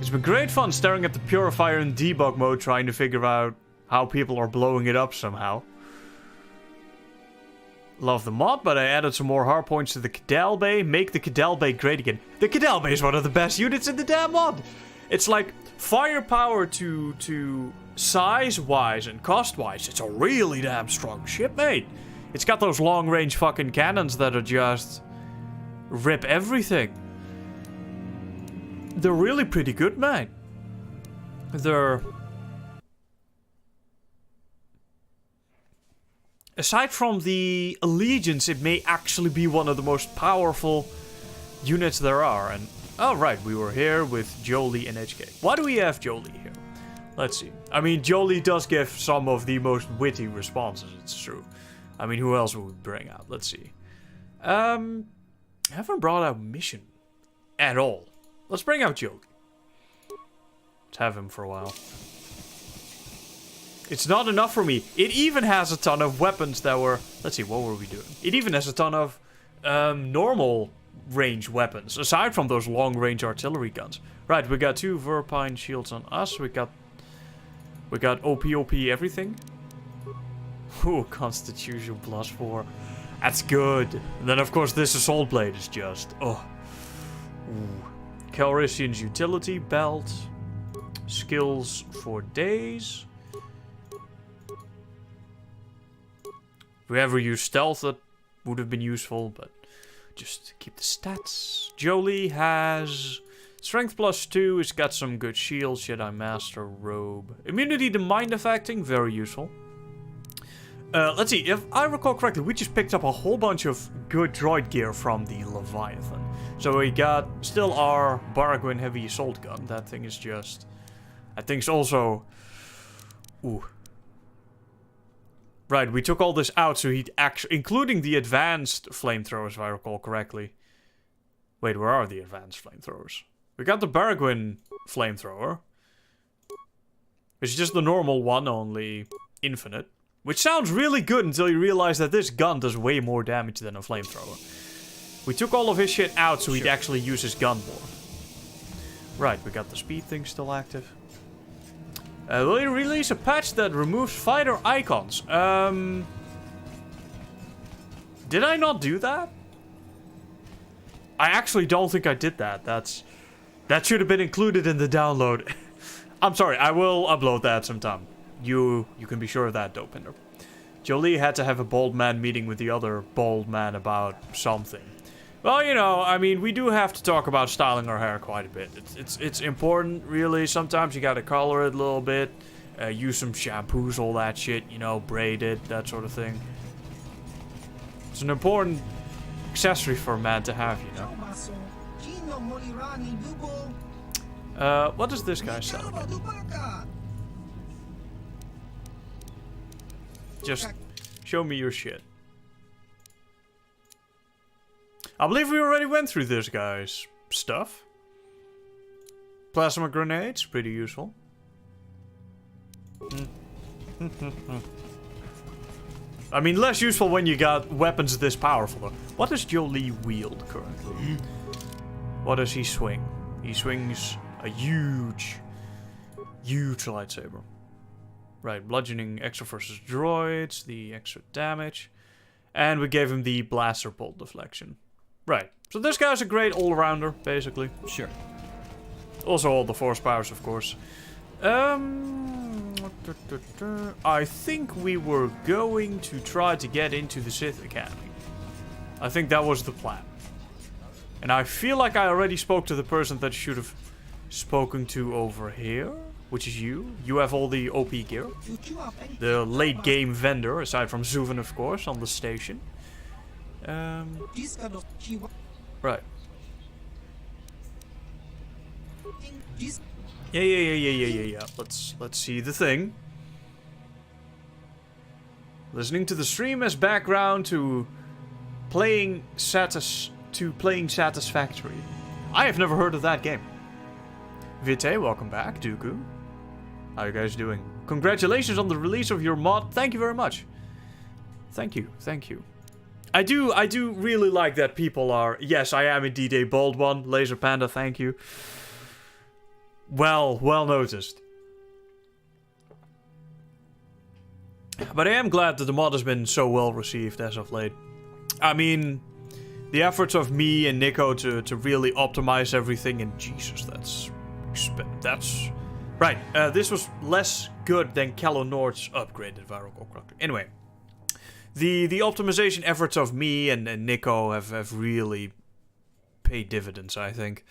It's been great fun staring at the purifier in debug mode trying to figure out how people are blowing it up somehow. Love the mod, but I added some more hard points to the Cadal Bay. Make the Cadal Bay great again. The Cadal Bay is one of the best units in the damn mod. It's like firepower to size-wise and cost-wise. It's a really damn strong ship, mate. It's got those long-range fucking cannons that are just rip everything. They're really pretty good, man. They're... Aside from the Allegiance, it may actually be one of the most powerful units there are. And, oh right, we were here with Jolie and HK. Why do we have Jolie here? Let's see. I mean, Jolie does give some of the most witty responses, it's true. I mean, who else would we bring out? Let's see. I haven't brought out Mission at all. Let's bring out Jolie. Let's have him for a while. It's not enough for me. It even has a ton of weapons that were... Let's see, what were we doing? It even has a ton of normal range weapons. Aside from those long range artillery guns. Right, we got 2 Verpine shields on us. We got OP everything. Ooh, Constitution +4. That's good. And then of course this Assault Blade is just... Oh. Ooh. Calrissian's Utility Belt. Skills for days. If we ever use stealth, that would have been useful, but just keep the stats. Jolie has strength +2. It's got some good shields. Jedi Master Robe. Immunity to mind affecting, very useful. Let's see, if I recall correctly, we just picked up a whole bunch of good droid gear from the Leviathan. So we got still our Baragwin heavy assault gun. That thing is just... That thing's also... Ooh. Right, we took all this out so he'd actually... Including the advanced flamethrowers, if I recall correctly. Wait, where are the advanced flamethrowers? We got the Baragwin flamethrower. It's just the normal one, only infinite. Which sounds really good until you realize that this gun does way more damage than a flamethrower. We took all of his shit out so he'd actually use his gun more. Right, we got the speed thing still active. Will you release a patch that removes fighter icons? Did I not do that? I actually don't think I did that. That should have been included in the download. I'm sorry, I will upload that sometime. You can be sure of that, Dopinder. Jolie had to have a bald man meeting with the other bald man about something. Well, you know, I mean, we do have to talk about styling our hair quite a bit. It's important, really. Sometimes you gotta color it a little bit. Use some shampoos, all that shit, you know, braid it, that sort of thing. It's an important accessory for a man to have, you know. What does this guy sell again? Just show me your shit. I believe we already went through this guy's stuff. Plasma grenades, pretty useful. I mean, less useful when you got weapons this powerful though. What does Jolie wield currently? What does he swing? He swings a huge lightsaber. Right, bludgeoning extra versus droids, the extra damage. And we gave him the blaster bolt deflection. Right, so this guy's a great all-rounder, basically. Sure. Also all the force powers, of course. I think we were going to try to get into the Sith Academy. I think that was the plan. And I feel like I already spoke to the person that should have spoken to over here. Which is you. You have all the OP gear. The late game vendor, aside from Zuven, of course, on the station. Right. Yeah. Let's see the thing. Listening to the stream as background to playing Satisfactory. I have never heard of that game. Vite, welcome back. Dooku. How are you guys doing? Congratulations on the release of your mod. Thank you very much. Thank you. I do really like that people are... Yes, I am indeed a bald one. Laser Panda, thank you. Well noticed. But I am glad that the mod has been so well received as of late. I mean, the efforts of me and Nico to really optimize everything, and Jesus, that's right. This was less good than Calo Nord's upgraded viral clock. Anyway, the optimization efforts of me and Nico have really paid dividends, I think.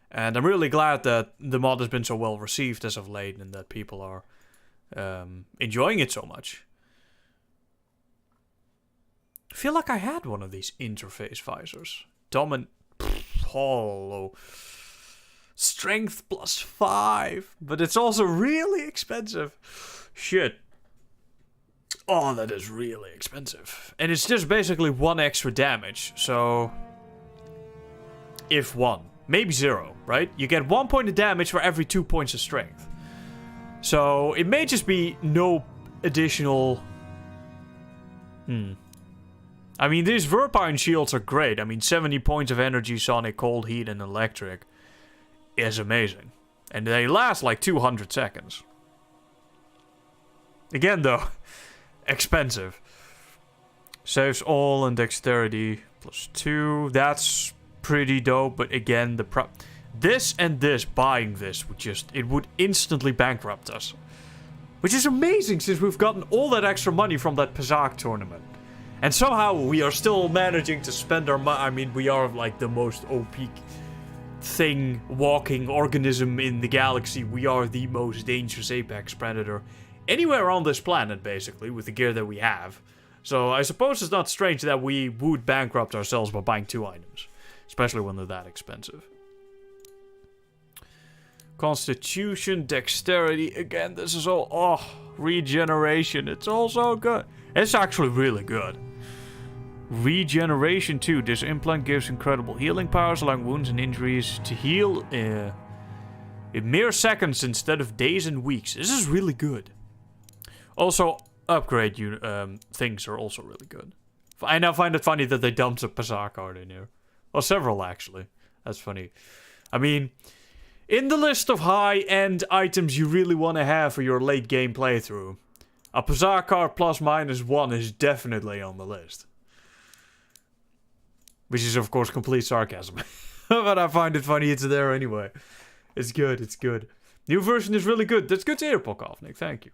And I'm really glad that the mod has been so well received as of late, and that people are enjoying it so much. I feel like I had one of these interface visors. Hollow. Strength +5. But it's also really expensive. Shit. Oh, that is really expensive. And it's just basically 1 extra damage. So, if 1. Maybe 0, right? You get 1 point of damage for every 2 points of strength. So, it may just be no additional... I mean, these Verpine shields are great. I mean, 70 points of energy, sonic, cold, heat, and electric is amazing. And they last like 200 seconds. Again, though, expensive. Saves all and dexterity +2. That's pretty dope, but again, buying this would it would instantly bankrupt us. Which is amazing, since we've gotten all that extra money from that Pazak tournament. And somehow we are still managing to spend our money. I mean, we are like the most OP walking organism in the galaxy. We are the most dangerous apex predator anywhere on this planet, basically, with the gear that we have. So I suppose it's not strange that we would bankrupt ourselves by buying 2 items. Especially when they're that expensive. Constitution, dexterity. Again, this is all... Oh, regeneration. It's all so good. It's actually really good. Regeneration 2. This implant gives incredible healing powers, allowing wounds and injuries to heal in mere seconds instead of days and weeks. This is really good. Also, upgrade things are also really good. I now find it funny that they dumped a Pazak card in here. Well, several, actually. That's funny. I mean, in the list of high-end items you really want to have for your late-game playthrough, a Pazak card ±1 is definitely on the list. Which is, of course, complete sarcasm. But I find it funny it's there anyway. It's good, it's good. New version is really good. That's good to hear, Polkovnik. Thank you.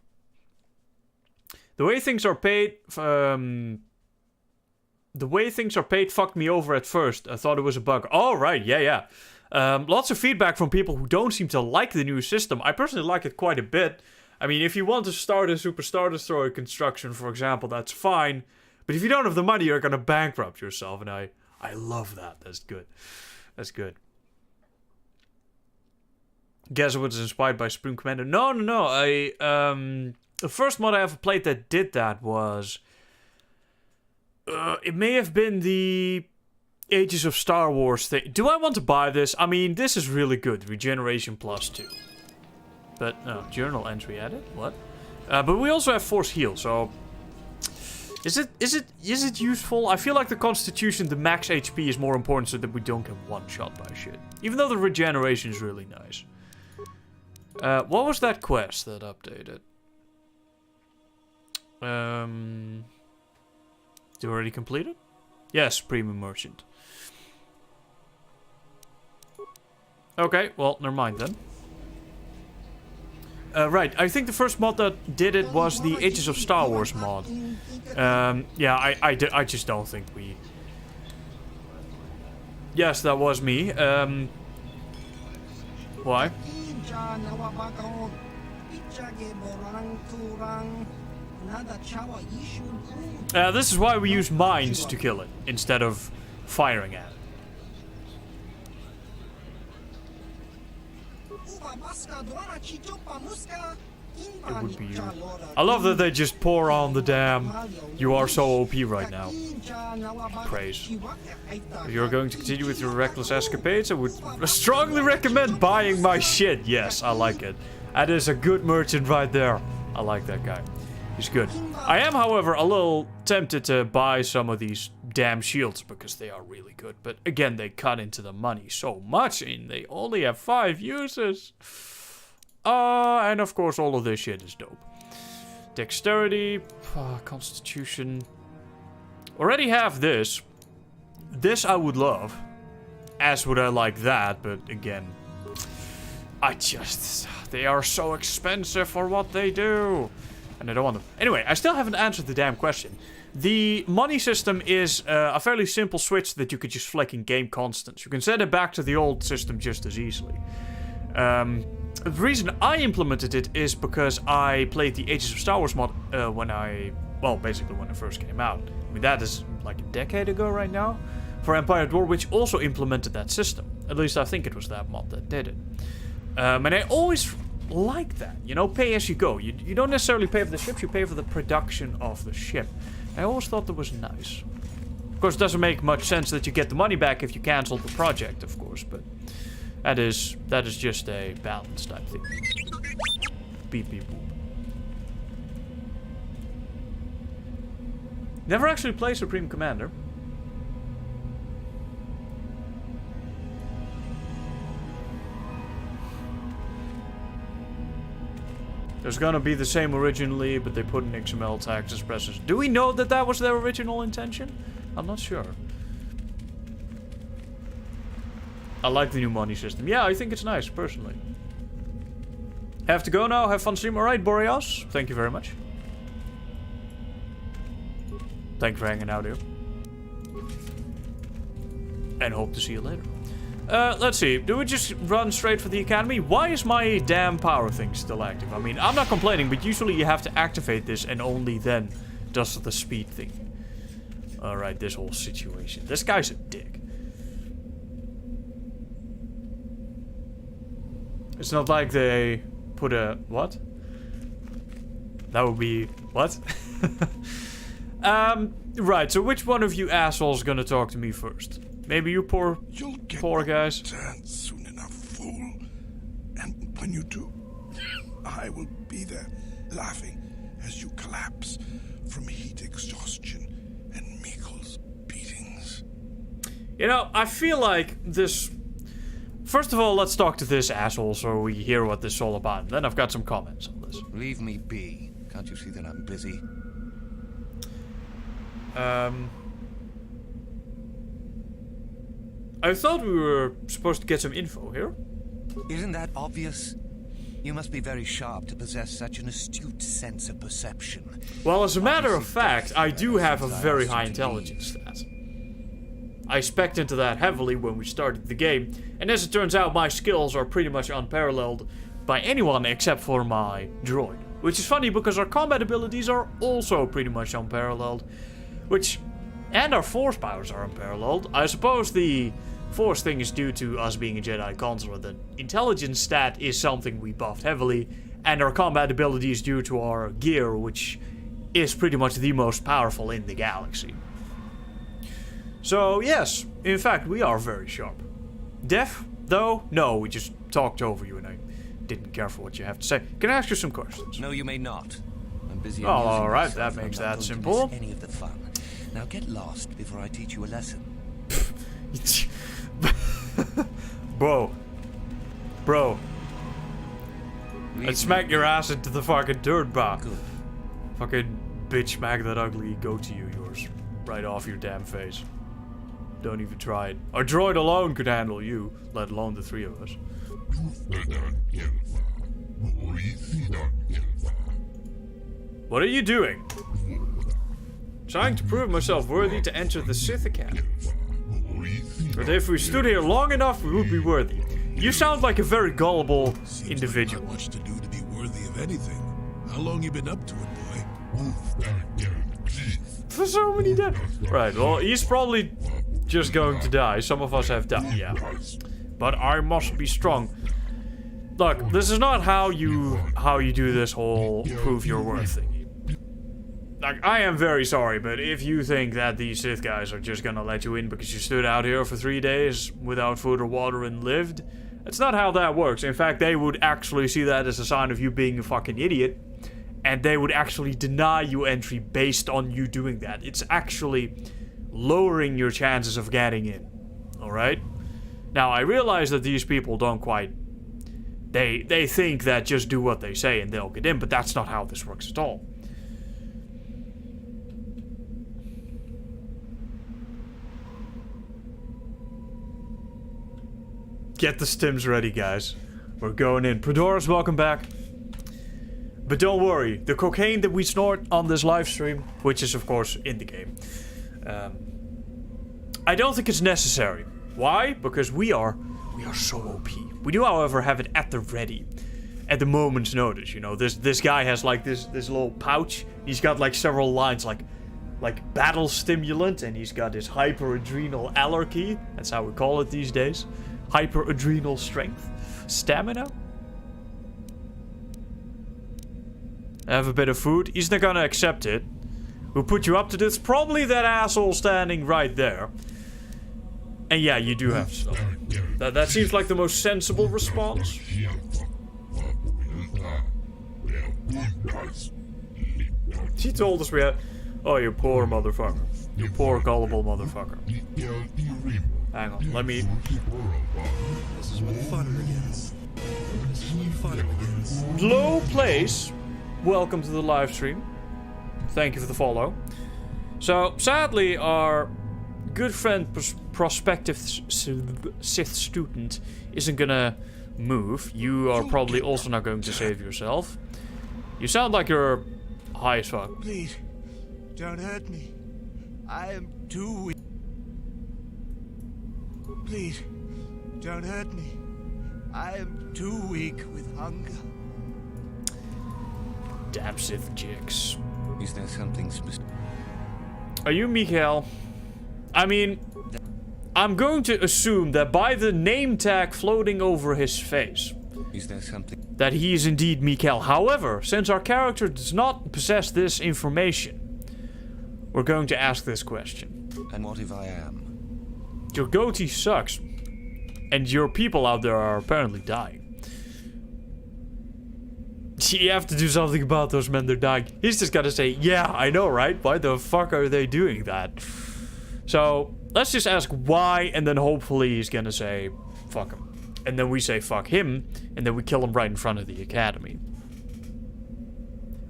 The way things are paid... The way things are paid fucked me over at first. I thought it was a bug. Oh, right. Yeah. Lots of feedback from people who don't seem to like the new system. I personally like it quite a bit. I mean, if you want to start a Super Star Destroyer construction, for example, that's fine. But if you don't have the money, you're going to bankrupt yourself. And I love that. That's good. That's good. Guess it was inspired by Supreme Commander. No. The first mod I ever played that did that was... it may have been the Ages of Star Wars thing. Do I want to buy this? I mean, this is really good. Regeneration +2. But, no, journal entry added? What? But we also have Force Heal, so... Is it useful? I feel like the Constitution, the max HP is more important so that we don't get one shot by shit. Even though the regeneration is really nice. What was that quest that updated? You already completed? Yes, Premium Merchant. Okay, well, never mind then. Right, I think the first mod that did it was the Ages of Star Wars mod. Yeah, I just don't think we... Yes, that was me. Why? This is why we use mines to kill it, instead of firing at it. It would be you. I love that they just pour on the damn "you are so OP right now" praise. If you're going to continue with your reckless escapades, I would strongly recommend buying my shit. Yes, I like it. That is a good merchant right there. I like that guy. He's good. I am, however, a little tempted to buy some of these damn shields because they are really good. But again, they cut into the money so much and they only have 5 uses. And of course, all of this shit is dope. Dexterity, Constitution. Already have this. This I would love. As would I like that, but again, they are so expensive for what they do. And I don't want them. Anyway, I still haven't answered the damn question. The money system is a fairly simple switch that you could just flick in game constants. You can set it back to the old system just as easily. The reason I implemented it is because I played the Ages of Star Wars mod basically when it first came out. I mean, that is like a decade ago right now. For Empire at War, which also implemented that system. At least I think it was that mod that did it. And I always liked that, you know, pay as you go. You don't necessarily pay for the ships, you pay for the production of the ship. I always thought that was nice. Of course, it doesn't make much sense that you get the money back if you cancel the project, of course, but that is just a balance type thing. Beep beep boop. Never actually played Supreme Commander. There's gonna be the same originally, but they put in XML tags expressors. Do we know that that was their original intention? I'm not sure. I like the new money system. Yeah, I think it's nice, personally. Have to go now. Have fun stream. Alright, Boreas. Thank you very much. Thank you for hanging out here. And hope to see you later. Let's see. Do we just run straight for the academy? Why is my damn power thing still active? I mean, I'm not complaining, but usually you have to activate this and only then does the speed thing. Alright, this whole situation. This guy's a dick. It's not like they put a... What? That would be... What? Right, so which one of you assholes is gonna talk to me first? Maybe you poor guys. Turn soon enough, fool. And when you do, I will be there, laughing as you collapse from heat exhaustion and Mikkel's beatings. You know, I feel like this... First of all, let's talk to this asshole so we hear what this is all about. Then I've got some comments on this. Leave me be. Can't you see that I'm busy? I thought we were supposed to get some info here. Isn't that obvious? You must be very sharp to possess such an astute sense of perception. Well, as a matter of fact, I do have a very high intelligence stat. I spec'd into that heavily when we started the game, and as it turns out, my skills are pretty much unparalleled by anyone except for my droid. Which is funny because our combat abilities are also pretty much unparalleled. And our force powers are unparalleled. I suppose the force thing is due to us being a Jedi Consular. The intelligence stat is something we buffed heavily, and our combat ability is due to our gear, which is pretty much the most powerful in the galaxy. So yes, in fact, we are very sharp. Deaf, though? No, we just talked over you and I didn't care for what you have to say. Can I ask you some questions? No, you may not. I'm busy. Oh, alright, that makes that simple. Any of the fun. Now get lost before I teach you a lesson. Bro. I'd smack your ass into the fucking dirt bar. Good. Fucking bitch smack that ugly goatee of yours right off your damn face. Don't even try it. Our droid alone could handle you, let alone the three of us. What are you doing? Trying to prove myself worthy to enter the Sith Academy. But if we stood here long enough, we would be worthy. You sound like a very gullible individual. Not much to do to be worthy of anything. How long you been up to it, boy? For so many days. Right, well, he's probably just going to die. Some of us have died, yeah. But I must be strong. Look, this is not how you do this whole prove your worth thing. Like, I am very sorry, but if you think that these Sith guys are just gonna let you in because you stood out here for 3 days without food or water and lived, it's not how that works. In fact, they would actually see that as a sign of you being a fucking idiot, and they would actually deny you entry based on you doing that. It's actually lowering your chances of getting in. Alright? Now, I realize that these people don't quite They think that just do what they say and they'll get in, but that's not how this works at all. Get the stims ready, guys. We're going in. Predora's welcome back. But don't worry, the cocaine that we snort on this live stream, which is of course in the game, I don't think it's necessary. Why? Because we are so OP. We do, however, have it at the ready, at the moment's notice. You know, this guy has like this little pouch. He's got like several lines, like battle stimulant, and he's got his hyperadrenal allergy. That's how we call it these days. Hyperadrenal strength, stamina. Have a bit of food. He's not gonna accept it. Who put you up to this? Probably that asshole standing right there. And yeah, you do have stuff. That seems like the most sensible response. She told us we had... Oh, you poor motherfucker. You poor gullible motherfucker. Hang on, let me... This is where the fun begins. This is where the fun begins. Low place. Welcome to the live stream. Thank you for the follow. So, sadly, our good friend, prospective Sith student, isn't gonna move. You are probably also not going to save yourself. You sound like you're high as fuck. Please, don't hurt me. I am too weak. Please, don't hurt me. I am too weak with hunger. Damn Sith jigs. Is there something Are you Mikhail? I mean, I'm going to assume that by the name tag floating over his face, Is there something? that he is indeed Mikhail. However, since our character does not possess this information, we're going to ask this question. And what if I am? Your goatee sucks, and your people out there are apparently dying. You have to do something about those men, they're dying. He's just gotta say, yeah, I know, right? Why the fuck are they doing that? So, let's just ask why, and then hopefully he's gonna say, fuck him. And then we say, fuck him, and then we kill him right in front of the academy.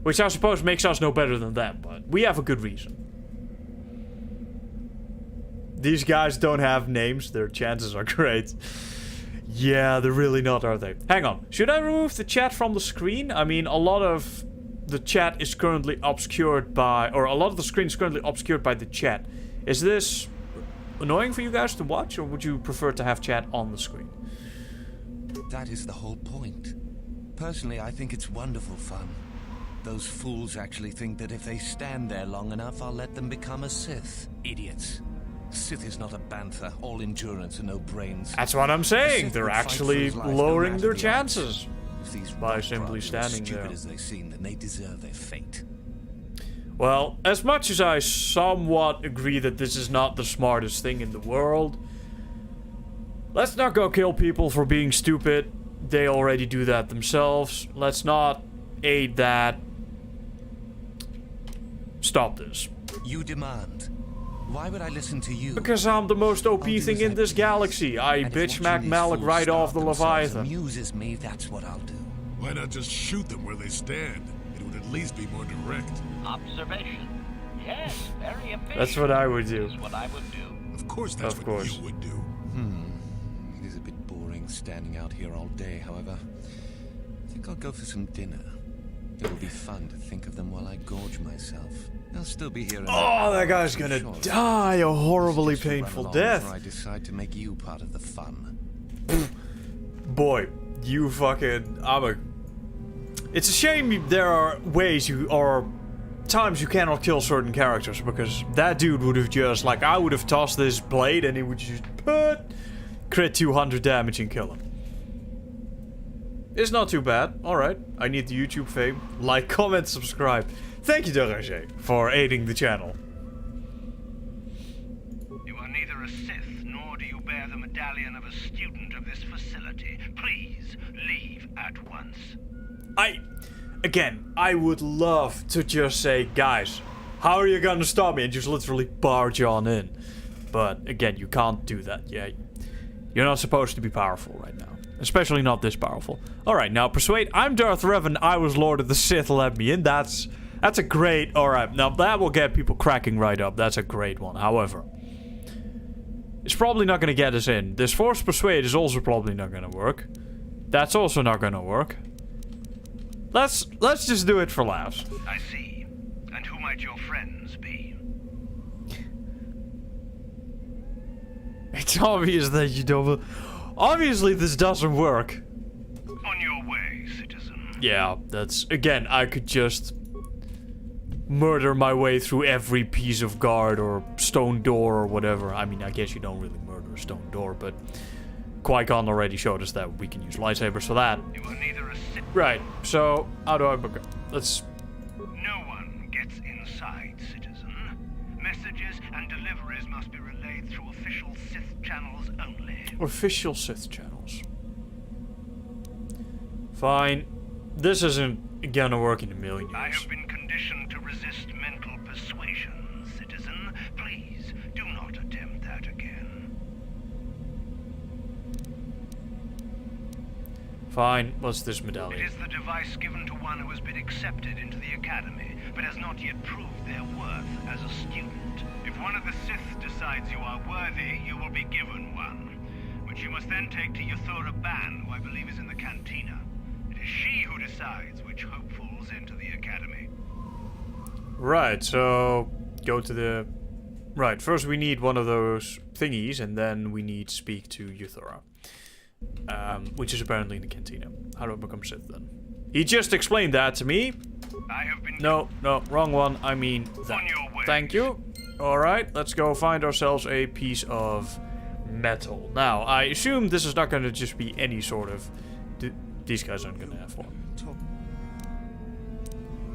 Which I suppose makes us no better than them, but we have a good reason. These guys don't have names, their chances are great. Yeah, they're really not, are they? Hang on, should I remove the chat from the screen? I mean, a lot of the chat is currently obscured by... Or a lot of the screen is currently obscured by the chat. Is this annoying for you guys to watch, or would you prefer to have chat on the screen? That is the whole point. Personally, I think it's wonderful fun. Those fools actually think that if they stand there long enough, I'll let them become a Sith. Idiots. Sith is not a bantha, all endurance and no brains. That's what I'm saying. Sith They're would fight actually for his life, no lowering matter their the chances odds. If these by rock simply brothers are standing stupid there. as they seem, then they deserve their fate. Well, as much as I somewhat agree that this is not the smartest thing in the world, let's not go kill people for being stupid. They already do that themselves. Let's not aid that. Stop this. You demand. Why would I listen to you? Because I'm the most OP I'll do thing as in I this please. galaxy. I And if bitch watching smack these Malik fools right off starve the themselves Leviathan. amuses me, that's what I'll do. Why not just shoot them where they stand? It would at least be more direct. Observation. Yes, very efficient. That's what I would do. Is what I would do. Of course that's Of what course. you would do. It is a bit boring standing out here all day, however. I think I'll go for some dinner. It will be fun to think of them while I gorge myself. I'll still be here. Oh, that guy's gonna die a horribly Just to run painful along death. before I decide to make you part of the fun. Boy, you fucking... It's a shame there are ways or times you cannot kill certain characters, because that dude would have just, like, I would have tossed this blade and he would just crit 200 damage and kill him. It's not too bad. Alright, I need the YouTube fame. Like, comment, subscribe. Thank you, Doranger, for aiding the channel. You are neither a Sith, nor do you bear the medallion of a student of this facility. Please, leave at once. Again, I would love to just say, guys, how are you gonna stop me? And just literally barge on in. But, again, you can't do that. Yeah, you're not supposed to be powerful right now. Especially not this powerful. Alright, now persuade. I'm Darth Revan. I was Lord of the Sith. Let me in. That's a great... Alright, now that will get people cracking right up. That's a great one. However, it's probably not going to get us in. This Force Persuade is also probably not going to work. That's also not going to work. Let's just do it for laughs. I see. And who might your friends be? It's obvious that you don't... Obviously, this doesn't work. On your way, citizen. Yeah, that's... Again, I could just murder my way through every piece of guard or stone door or whatever. I mean, I guess you don't really murder a stone door, but Qui-Gon already showed us that we can use lightsabers for that. You are neither a citizen. Right, so how do I... Let's... No one gets inside, citizen. Messages and deliveries must be relayed through official Sith channels only. Official Sith channels. Fine. This isn't gonna work in a million I years. have been conditioned to resist mental persuasion, citizen. Please, do not attempt that again. Fine, what's this It medallion? is the device given to one who has been accepted into the Academy, but has not yet proved their worth as a student. If one of the Sith decides you are worthy, you will be given one, which you must then take to Yuthura Ban, who I believe is in the cantina. It is she who decides which hopefuls enter the Academy. Right, so go to the... Right, first we need one of those thingies, and then we need to speak to Yuthura. Which is apparently in the cantina. How do I become Sith then? He just explained that to me. I have been... No, wrong one. I mean that. On your way. Thank you. Alright, let's go find ourselves a piece of metal. Now, I assume this is not going to just be any sort of... These guys aren't going to have one.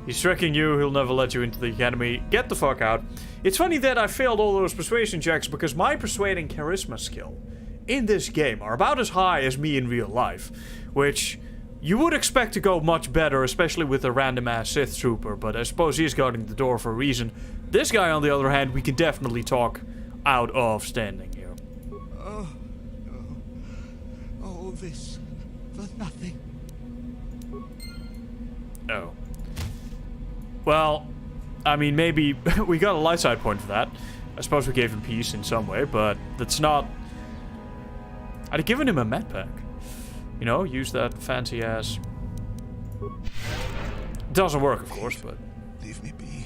He's tricking you, he'll never let you into the academy. Get the fuck out. It's funny that I failed all those persuasion checks because my persuade and charisma skill in this game are about as high as me in real life. Which you would expect to go much better, especially with a random ass Sith trooper, but I suppose he's guarding the door for a reason. This guy, on the other hand, we can definitely talk out of standing here. All this for nothing. Oh. Well, I mean, maybe we got a light side point for that. I suppose we gave him peace in some way, but that's not... I'd have given him a med pack. You know, use that fancy ass... Doesn't work, of course, but... Leave me be.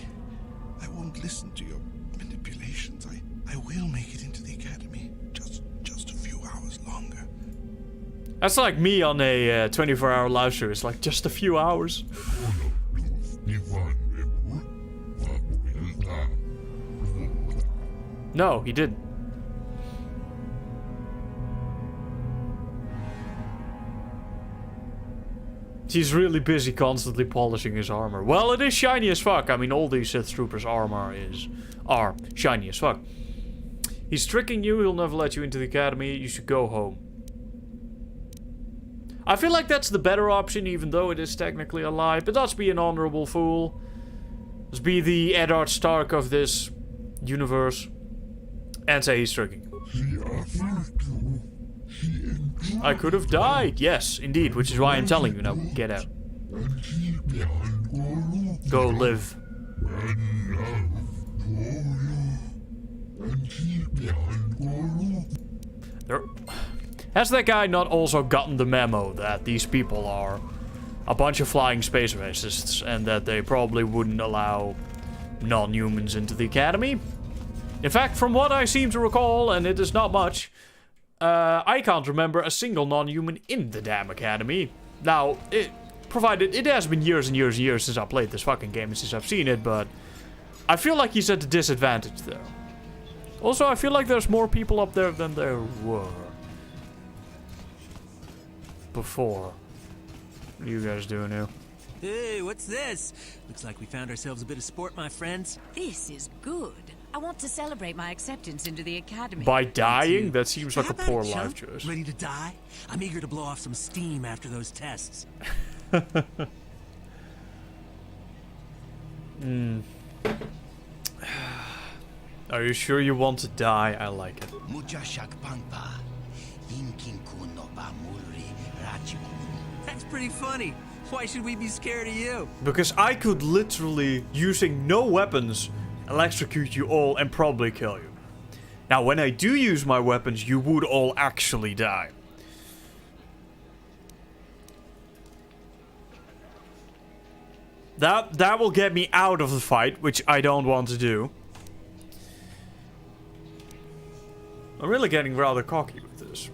I won't listen to your manipulations. I will make it into the academy. Just a few hours longer. That's like me on a 24-hour live show. It's like, just a few hours. No, he didn't. He's really busy constantly polishing his armor. Well, it is shiny as fuck. I mean, all these Sith Troopers' armor are shiny as fuck. He's tricking you. He'll never let you into the academy. You should go home. I feel like that's the better option, even though it is technically a lie. But let's be an honorable fool. Let's be the Eddard Stark of this universe. And say he's tricking you. I could have died. Yes, indeed. Which is why I'm telling you now. Get out. Go live. Has that guy not also gotten the memo that these people are a bunch of flying space racists and that they probably wouldn't allow non-humans into the academy? In fact, from what I seem to recall, and it is not much, I can't remember a single non-human in the damn academy. Now, provided it has been years and years and years since I played this fucking game and since I've seen it, but I feel like he's at a disadvantage there. Also, I feel like there's more people up there than there were before. What are you guys doing here? Hey, what's this? Looks like we found ourselves a bit of sport, my friends. This is good. I want to celebrate my acceptance into the academy. By dying? That seems like How a about poor it, life chump? choice. Ready to die? I'm eager to blow off some steam after those tests. Are you sure you want to die? I like it. got you. That's pretty funny. Why should we be scared of you? Because I could literally, using no weapons, electrocute you all and probably kill you. Now, when I do use my weapons, you would all actually die. That will get me out of the fight, which I don't want to do. I'm really getting rather cocky with this.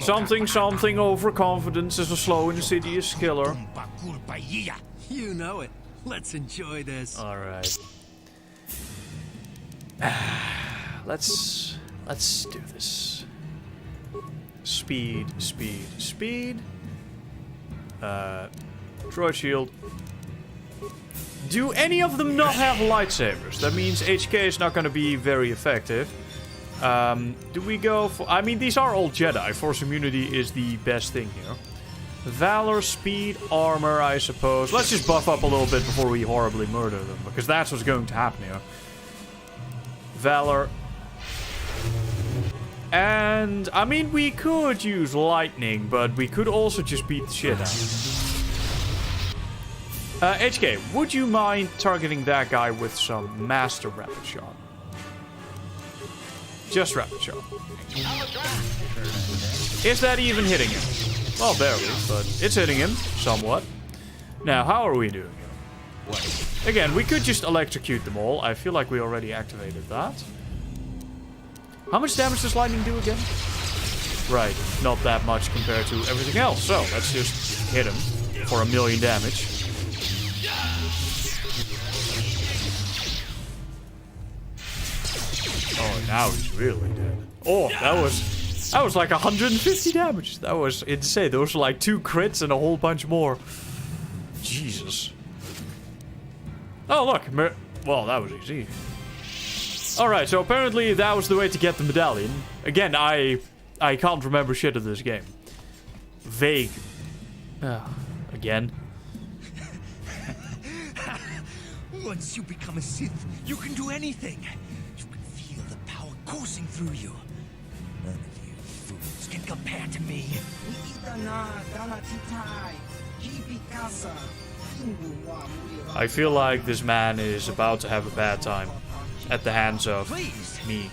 Something overconfidence is a slow and insidious killer. You know it. Let's enjoy this. Alright. Let's do this. Speed. Droid shield. Do any of them not have lightsabers? That means HK is not going to be very effective. Do we go for... I mean, these are all Jedi. Force immunity is the best thing here. Valor, speed, armor, I suppose. Let's just buff up a little bit before we horribly murder them. Because that's what's going to happen here. Valor. And, I mean, we could use lightning, but we could also just beat the shit out of them. HK, would you mind targeting that guy with some Master Rapid Shot? Just Rapid Shot. Is that even hitting him? Well, barely, but it's hitting him somewhat. Now, how are we doing here? Again, we could just electrocute them all. I feel like we already activated that. How much damage does lightning do again? Right, not that much compared to everything else. So, let's just hit him for 1,000,000 damage. Oh, now he's really dead. Oh, that was like 150 damage. That was insane. Those were like 2 crits and a whole bunch more. Jesus. Oh, look. Well, that was easy. Alright, so apparently that was the way to get the medallion. Again, I can't remember shit of this game. Vague. Again. Once you become a Sith, you can do anything. You can feel the power coursing through you. None of you fools can compare to me. I feel like this man is about to have a bad time at the hands of me.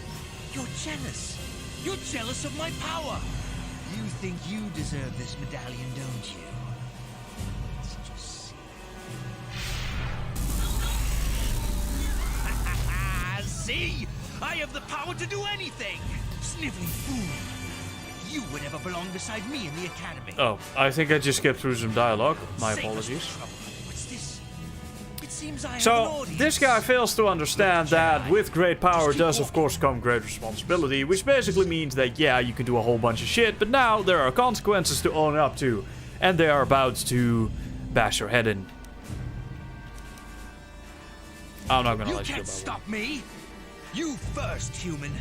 You're jealous. You're jealous of my power. You think you deserve this medallion, don't you? Let's just see. See? I have the power to do anything. Sniveling fool. You would never belong beside me in the academy. Oh, I think I just skipped through some dialogue. My apologies. What's this? It seems I have an So, audience. this guy fails to understand that with great power does of course come great responsibility, which basically means that yeah, you can do a whole bunch of shit, but now there are consequences to own up to, and they are about to bash your head in. I'm not gonna let you go. You can't stop me. You first, human.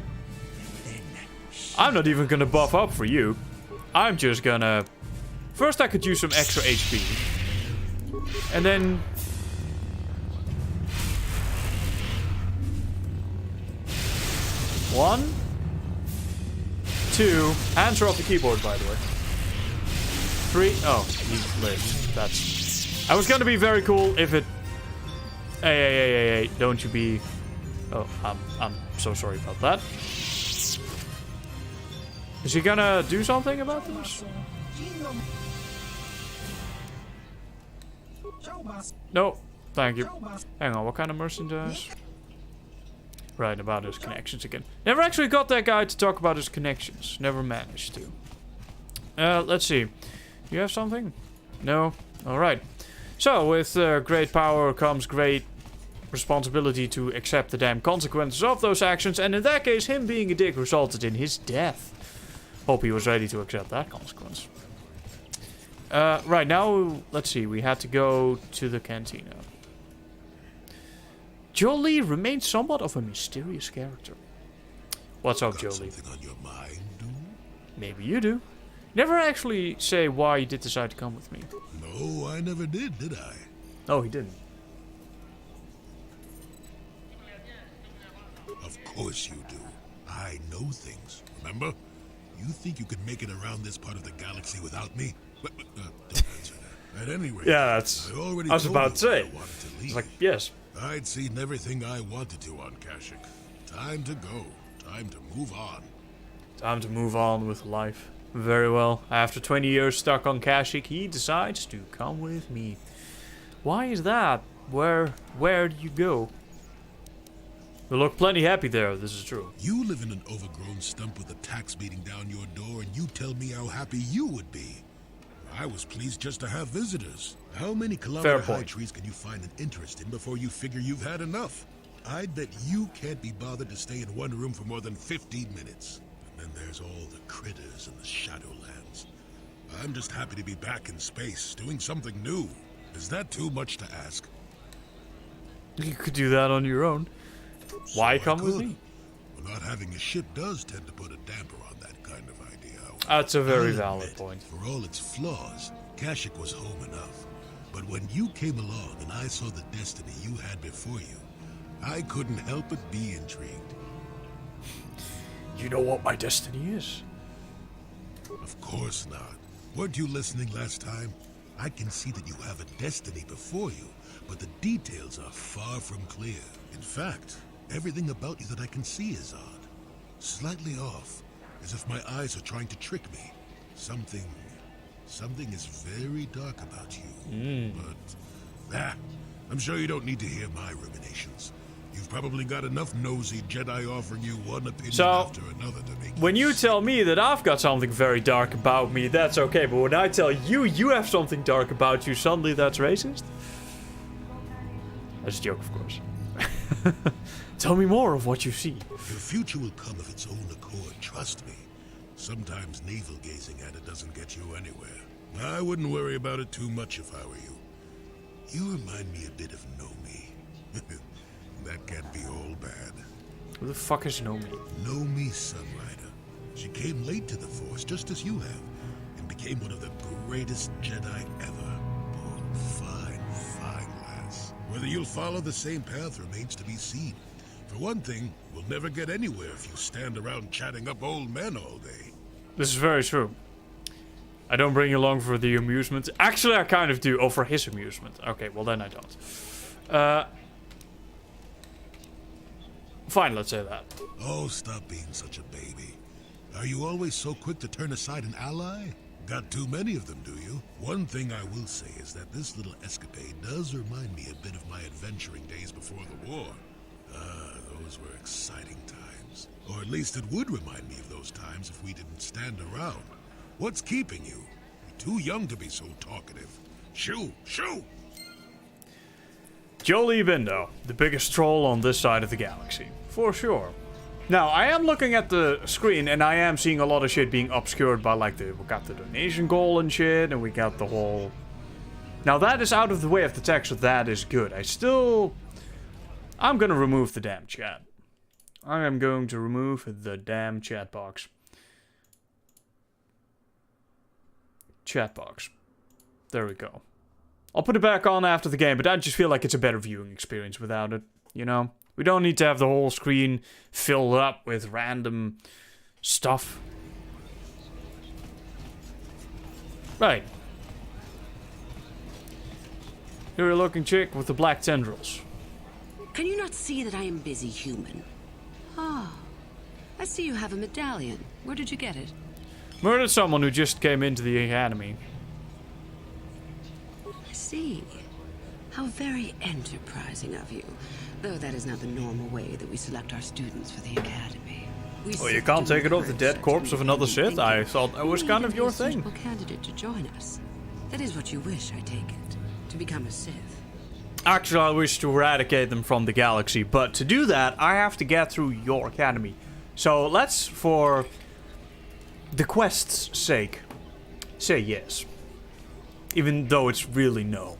Then I'm not even gonna buff up for you. I'm just gonna... First I could use some extra HP. And then... One, two, hands are off the keyboard, by the way. 3, oh, he lives. That's... I was gonna be very cool if it... Hey, don't you be... Oh, I'm so sorry about that. Is he gonna do something about this? No, thank you. Hang on, what kind of merchandise? Right, about his connections again. Never actually got that guy to talk about his connections. Never managed to. Let's see. You have something? No? Alright. So, with great power comes great responsibility to accept the damn consequences of those actions, and in that case, him being a dick resulted in his death. Hope he was ready to accept that consequence. Right, now, let's see, we had to go to the cantina. Jolie remains somewhat of a mysterious character. What's up, Jolie? Something on your mind, dude? Maybe you do. Never actually say why you did decide to come with me. No, I never did I? Oh, he didn't. Of course you do. I know things, remember? You think you could make it around this part of the galaxy without me? Don't answer that. At any rate, Yeah, that's. I already I was told about you to say. I wanted to It's leave. like, yes. I'd seen everything I wanted to on Kashyyyk. Time to go. Time to move on. Time to move on with life. Very well. After 20 years stuck on Kashyyyk, he decides to come with me. Why is that? Where do you go? You look plenty happy there, this is true. You live in an overgrown stump with a tax beating down your door, and you tell me how happy you would be. I was pleased just to have visitors. How many kilometer-high trees can you find an interest in before you figure you've had enough? I'd bet you can't be bothered to stay in one room for more than 15 minutes. And then there's all the critters in the Shadowlands. I'm just happy to be back in space, doing something new. Is that too much to ask? You could do that on your own. Why So come I with could. me? Well, not having a ship does tend to put a damper on that kind of idea. That's a very I'll valid admit, point. For all its flaws, Kashyyyk was home enough. But when you came along and I saw the destiny you had before you, I couldn't help but be intrigued. You know what my destiny is? Of course not. Weren't you listening last time? I can see that you have a destiny before you, but the details are far from clear. In fact, everything about you that I can see is odd. Slightly off, as if my eyes are trying to trick me. Something is very dark about you. But, I'm sure you don't need to hear my ruminations. You've probably got enough nosy Jedi offering you one opinion after another to make when you tell me that I've got something very dark about me, that's okay. But when I tell you you have something dark about you, suddenly that's racist? That's a joke, of course. Tell me more of what you see. Your future will come of its own accord, trust me. Sometimes navel-gazing at it doesn't get you anywhere. I wouldn't worry about it too much if I were you. You remind me a bit of Nomi. That can't be all bad. Who the fuck is Nomi? Nomi Sunrider. She came late to the Force, just as you have, and became one of the greatest Jedi ever. Oh, fine, fine lass. Whether you'll follow the same path remains to be seen. For one thing, we'll never get anywhere if you stand around chatting up old men all day. This is very true. I don't bring you along for the amusement. Actually, I kind of do. Oh, for his amusement. Okay, well then I don't. Fine, let's say that. Oh, stop being such a baby. Are you always so quick to turn aside an ally? Got too many of them, do you? One thing I will say is that this little escapade does remind me a bit of my adventuring days before the war. Those were exciting times. Or at least it would remind me of those times if we didn't stand around. What's keeping you? You're too young to be so talkative. Shoo! Shoo! Jolie Bindo, the biggest troll on this side of the galaxy. For sure. Now, I am looking at the screen and I am seeing a lot of shit being obscured by we got the donation goal and shit, and we got the whole... Now that is out of the way of the text, so that is good. I'm gonna remove the damn chat. I am going to remove the damn chat box. Chat box. There we go. I'll put it back on after the game, but I just feel like it's a better viewing experience without it, you know? We don't need to have the whole screen filled up with random stuff. Right. You're a looking chick with the black tendrils. Can you not see that I am busy human? Ah, I see you have a medallion. Where did you get it? Murdered someone who just came into the academy. I see. How very enterprising of you. Though that is not the normal way that we select our students for the academy. Well, you can't take it off the dead corpse of another Sith. I thought that was kind of your thing. A candidate to join us. That is what you wish, I take it. To become a Sith. Actually, I wish to eradicate them from the galaxy, but to do that, I have to get through your academy. So let's, for the quest's sake, say yes. Even though it's really no.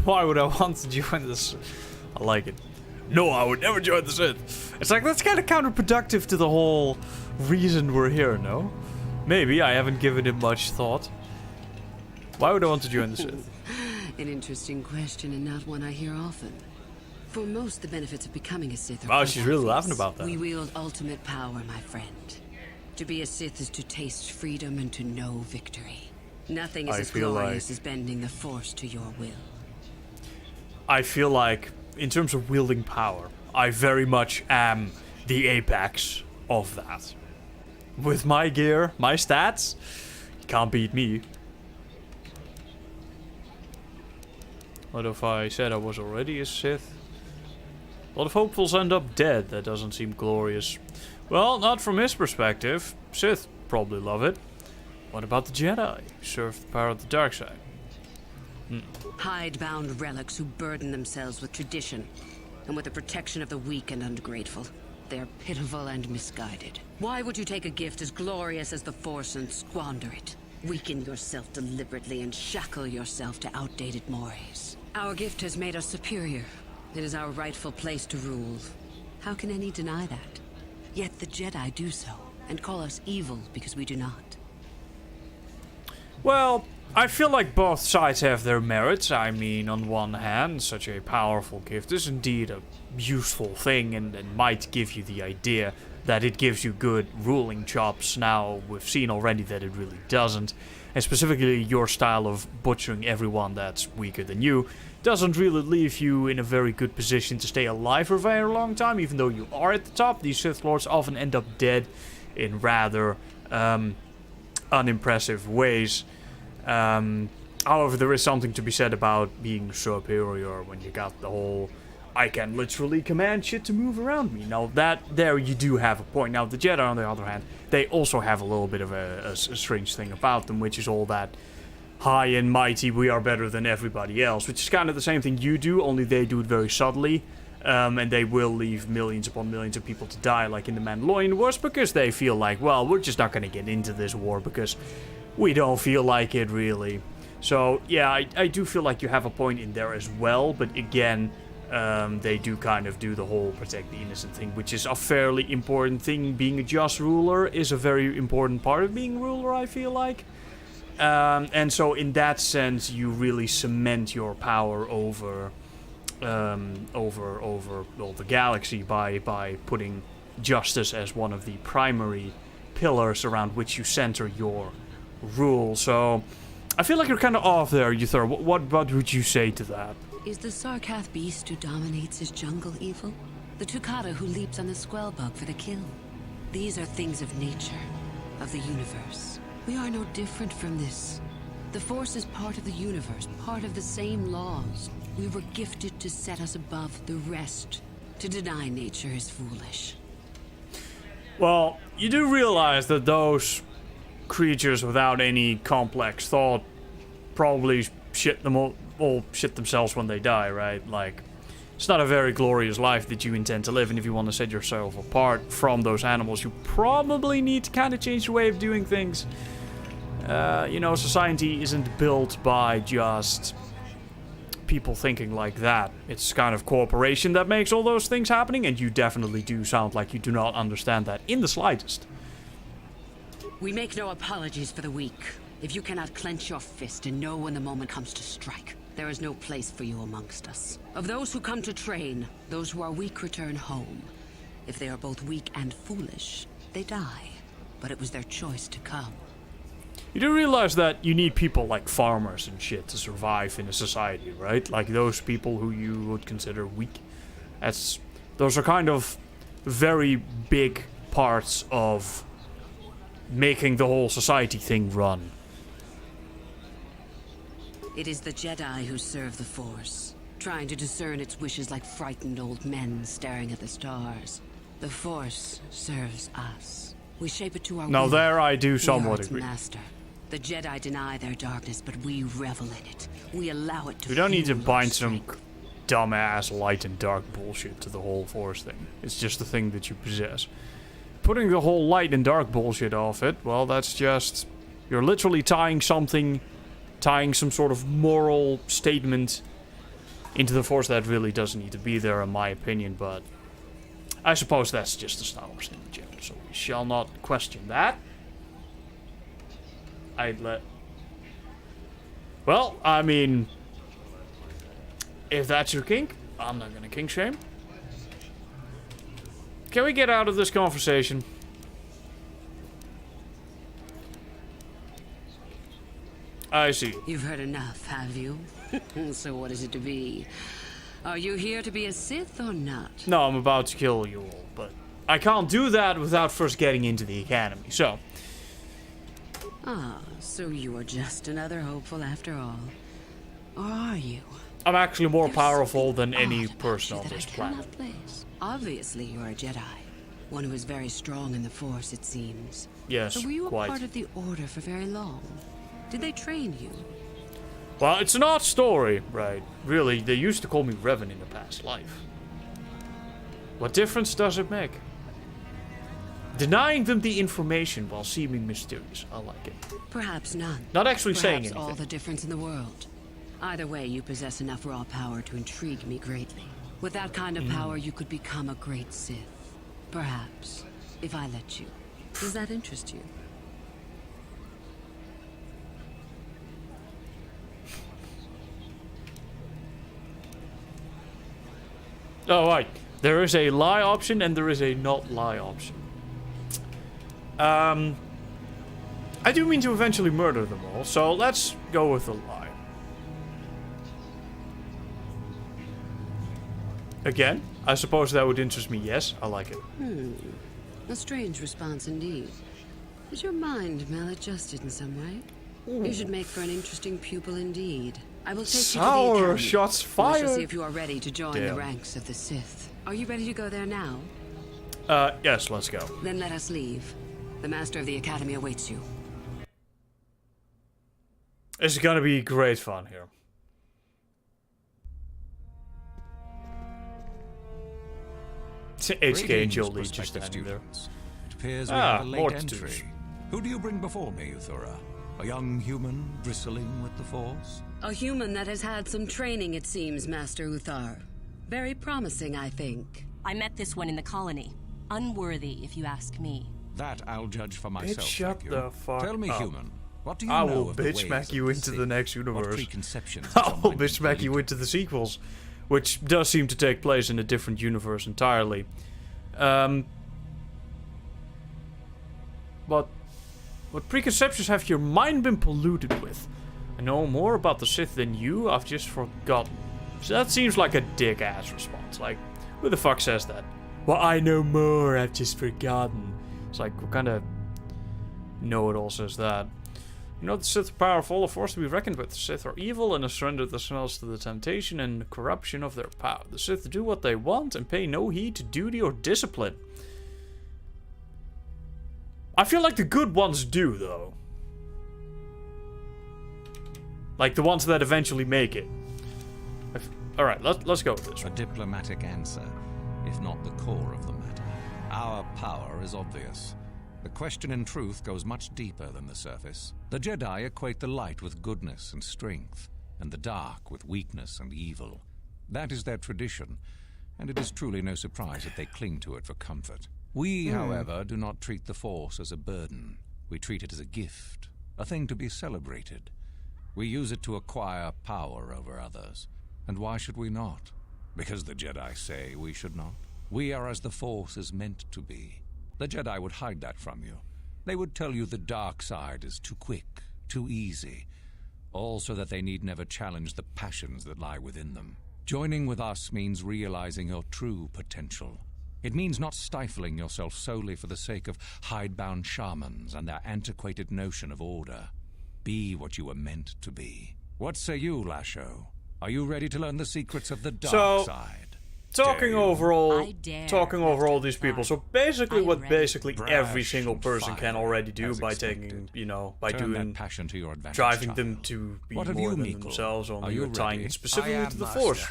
Why would I want to join this? I like it. No, I would never join the Sith. It's like, that's kind of counterproductive to the whole reason we're here, no? Maybe, I haven't given it much thought. Why would I want to join the Sith? An interesting question and not one I hear often. For most, the benefits of becoming a Sith are Wow, quite she's really laughing obvious. about that. We wield ultimate power, my friend. To be a Sith is to taste freedom and to know victory. Nothing is I as feel glorious like- as bending the Force to your will. I feel like, in terms of wielding power, I very much am the apex of that. With my gear, my stats, you can't beat me. What if I said I was already a Sith? A lot of hopefuls end up dead. That doesn't seem glorious. Well, not from his perspective. Sith probably love it. What about the Jedi, who serve the power of the dark side? Hidebound relics who burden themselves with tradition and with the protection of the weak and ungrateful. They are pitiful and misguided. Why would you take a gift as glorious as the Force and squander it? Weaken yourself deliberately and shackle yourself to outdated mores. Our gift has made us superior. It is our rightful place to rule. How can any deny that? Yet the Jedi do so, and call us evil because we do not. Well, I feel like both sides have their merits. I mean, on one hand, such a powerful gift is indeed a useful thing and might give you the idea that it gives you good ruling chops. Now, we've seen already that it really doesn't. And specifically, your style of butchering everyone that's weaker than you doesn't really leave you in a very good position to stay alive for a very long time, even though you are at the top. These Sith Lords often end up dead in rather unimpressive ways. However, there is something to be said about being superior when you got the whole I can literally command shit to move around me. Now, there you do have a point. Now, the Jedi, on the other hand, they also have a little bit of a strange thing about them, which is all that high and mighty, we are better than everybody else, which is kind of the same thing you do, only they do it very subtly. And they will leave millions upon millions of people to die, like in the Mandalorian Wars, because they feel like, well, we're just not going to get into this war because we don't feel like it, really. So, yeah, I do feel like you have a point in there as well, but again, they do kind of do the whole protect the innocent thing, which is a fairly important thing. Being a just ruler is a very important part of being a ruler, I feel like. And so in that sense, you really cement your power over the galaxy by putting justice as one of the primary pillars around which you center your rule. So I feel like you're kind of off there, Uther. What would you say to that? Is the Sarkath beast who dominates his jungle evil? The Tukata who leaps on the Squellbug for the kill? These are things of nature, of the universe. We are no different from this. The Force is part of the universe, part of the same laws. We were gifted to set us above the rest. To deny nature is foolish. Well, you do realize that those creatures without any complex thought probably shit themselves when they die, right? Like, it's not a very glorious life that you intend to live, and if you want to set yourself apart from those animals, you probably need to kind of change your way of doing things. Society isn't built by just people thinking like that. It's kind of cooperation that makes all those things happening, and you definitely do sound like you do not understand that in the slightest. We make no apologies for the weak. If you cannot clench your fist and know when the moment comes to strike, there is no place for you amongst us. Of those who come to train, those who are weak return home. If they are both weak and foolish, they die. But it was their choice to come. You do realize that you need people like farmers and shit to survive in a society, right? Like those people who you would consider weak. Those are kind of very big parts of making the whole society thing run. It is the Jedi who serve the Force, trying to discern its wishes like frightened old men staring at the stars. The Force serves us. We shape it to our Now will. there I do We are somewhat its agree. master. The Jedi deny their darkness, but we revel in it. We allow it to We don't need to fuel our bind some strength. dumbass light and dark bullshit to the whole Force thing. It's just the thing that you possess. Putting the whole light and dark bullshit off it, well, that's just... You're literally tying some sort of moral statement into the Force that really doesn't need to be there, in my opinion, but I suppose that's just a Star Wars thing in general, so we shall not question that. Well, I mean, if that's your kink, I'm not gonna king shame. Can we get out of this conversation? I see. You've heard enough, have you? So what is it to be? Are you here to be a Sith or not? No, I'm about to kill you all, but I can't do that without first getting into the academy, so... Ah, so you are just another hopeful after all. Or are you? I'm actually more There's powerful than something any odd about person you on that this I planet. cannot place. Obviously, you're a Jedi. One who is very strong in the Force, it seems. Yes, So were you a quite. part of the Order for very long? Did they train you? Well, it's an odd story, right? Really, they used to call me Revan in a past life. What difference does it make? Denying them the information while seeming mysterious. I like it. Perhaps none. Not actually saying Perhaps anything. all the difference in the world. Either way, you possess enough raw power to intrigue me greatly. With that kind of power, you could become a great Sith. Perhaps, if I let you. Does that interest you? Oh, right. There is a lie option and there is a not lie option. I do mean to eventually murder them all, so let's go with the lie. Again, I suppose that would interest me, yes, I like it. A strange response indeed. Is your mind maladjusted in some way? You should make for an interesting pupil indeed. I will take you to the Sour academy. shots We shall fired. see if you are ready to join the Damn. ranks of the Sith. Are you ready to go there now? Yes, let's go. Then let us leave. The Master of the Academy awaits you. It's gonna be great fun here. HK and Jolie just prospective standing there. students. It appears we Ah, have a more late to entry. do. Who do you bring before me, Uthura? A young human bristling with the Force? A human that has had some training, it seems, Master Uthar. Very promising, I think. I met this one in the colony. Unworthy, if you ask me. That I'll judge for myself. shut thank you. the fuck Tell me, up. human, what do you I know will of the bitch ways smack of you the into the Sith? next What universe. preconceptions I is your will mind bitch smack you completed? into the sequels, which does seem to take place in a different universe entirely. But what preconceptions have your mind been polluted with? I know more about the Sith than you, I've just forgotten. So that seems like a dick-ass response. Like, who the fuck says that? Well, I know more, I've just forgotten. It's like, what kind of know-it-all says that? You know, the Sith are powerful, a force to be reckoned with. The Sith are evil and have surrendered themselves to the temptation and corruption of their power. The Sith do what they want and pay no heed to duty or discipline. I feel like the good ones do, though. Like the ones that eventually make it. Alright, let's go with this A one. diplomatic answer, if not the core of the matter. Our power is obvious. The question in truth goes much deeper than the surface. The Jedi equate the light with goodness and strength, and the dark with weakness and evil. That is their tradition, and it is truly no surprise that they cling to it for comfort. We, however, do not treat the Force as a burden. We treat it as a gift, a thing to be celebrated. We use it to acquire power over others. And why should we not? Because the Jedi say we should not. We are as the Force is meant to be. The Jedi would hide that from you. They would tell you the dark side is too quick, too easy, all so that they need never challenge the passions that lie within them. Joining with us means realizing your true potential. It means not stifling yourself solely for the sake of hidebound shamans and their antiquated notion of order. Be what you were meant to be. What say you, Lasho? Are you ready to learn the secrets of the dark side? Talking over all Master these people. So Uthar. basically, I'm what ready. basically every Brash single and person can fiery, already do as by expected. taking, you know, by Turn doing, that passion to your advantage, driving them child. to be What of more you, than Meekle? themselves, Are only you with tying ready? it specifically to the Force.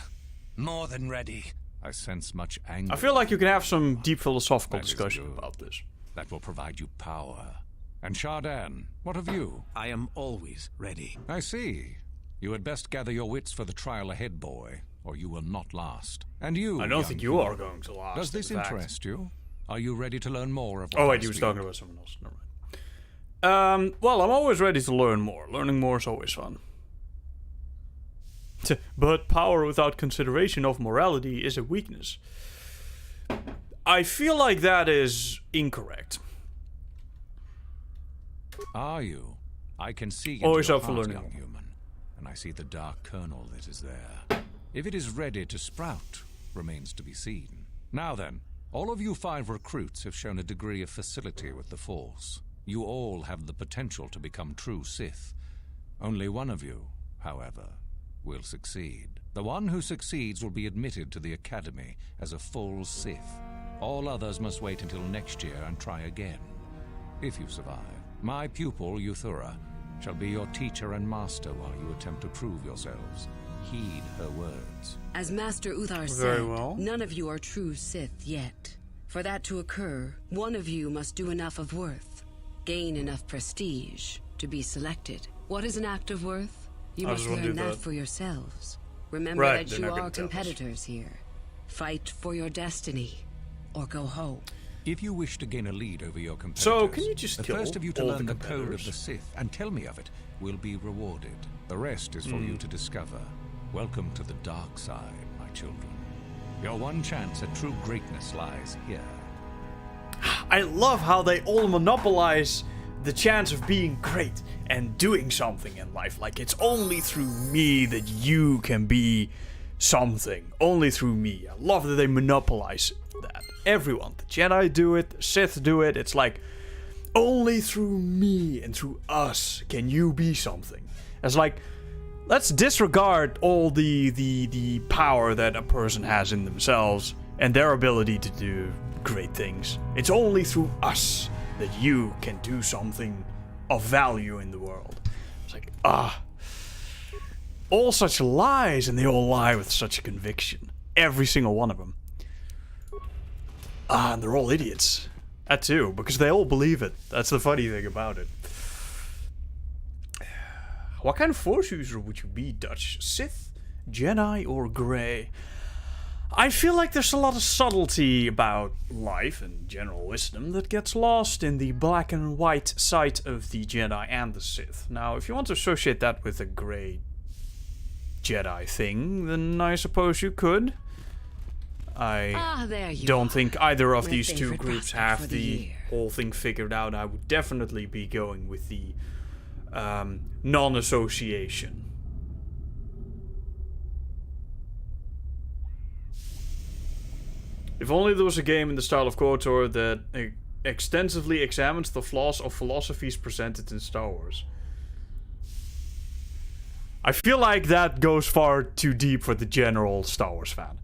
More than ready. I sense much anger. I feel like you can have some deep philosophical That is discussion good. about this. That will provide you power. And Shardan, what of you? I am always ready. I see. You had best gather your wits for the trial ahead, boy, or you will not last. And you, I don't young think you human, are going to last. Does this in fact. interest you? Are you ready to learn more of what Oh I wait, he was speak? talking about someone else. Never mind. Well, I'm always ready to learn more. Learning more is always fun. But power without consideration of morality is a weakness. I feel like that is incorrect. Are you? I can see Always into your up for heart, learning. young human, and I see the dark kernel that is there. If it is ready to sprout, remains to be seen. Now then, all of you 5 recruits have shown a degree of facility with the Force. You all have the potential to become true Sith. Only one of you, however, will succeed. The one who succeeds will be admitted to the Academy as a full Sith. All others must wait until next year and try again. If you survive, my pupil, Euthura, shall be your teacher and master while you attempt to prove yourselves. Heed her words. As Master Uthar Very said, well. none of you are true Sith yet. For that to occur, one of you must do enough of worth, gain enough prestige, to be selected. What is an act of worth? You I must just wanna do learn that that. for yourselves. Remember Right, that they're you not gonna are tell us. competitors here. Fight for your destiny, or go home. If you wish to gain a lead over your competitors, So, can you just the kill first of you to all learn the the code of competitors? the Sith and tell me of it will be rewarded. The rest is for you to discover. Welcome to the dark side, my children. Your one chance at true greatness lies here. I love how they all monopolize the chance of being great and doing something in life. Like, it's only through me that you can be something. Only through me. I love that they monopolize that. Everyone. The Jedi do it, the Sith do it. It's like, only through me and through us can you be something. It's like, let's disregard all the power that a person has in themselves and their ability to do great things. It's only through us that you can do something of value in the world. It's like, all such lies, and they all lie with such a conviction. Every single one of them. And they're all idiots. That too, because they all believe it. That's the funny thing about it. What kind of Force user would you be, Dutch? Sith, Jedi, or Grey? I feel like there's a lot of subtlety about life and general wisdom that gets lost in the black and white side of the Jedi and the Sith. Now, if you want to associate that with a Grey Jedi thing, then I suppose you could. I There you don't are. think either of My these two favorite groups bastard have for the the year. whole thing figured out. I would definitely be going with the non-association. If only there was a game in the style of KOTOR that extensively examines the flaws of philosophies presented in Star Wars. I feel like that goes far too deep for the general Star Wars fan.